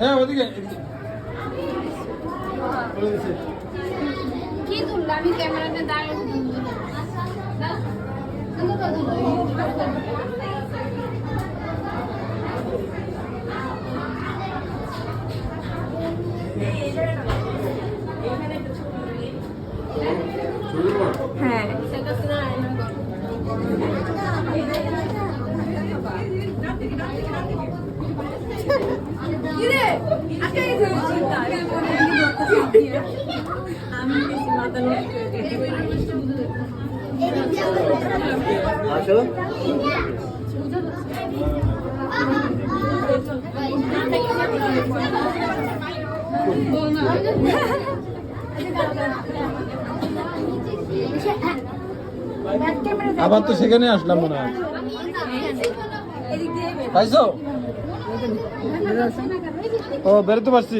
হ্যাঁ ওদিকে কি তুললো আমি ক্যামেরাতে দাঁড়িয়ে হ্যাঁ আবার তো সেখানে আসলাম মনে হয় পাইছো ও বেরোতে পারছি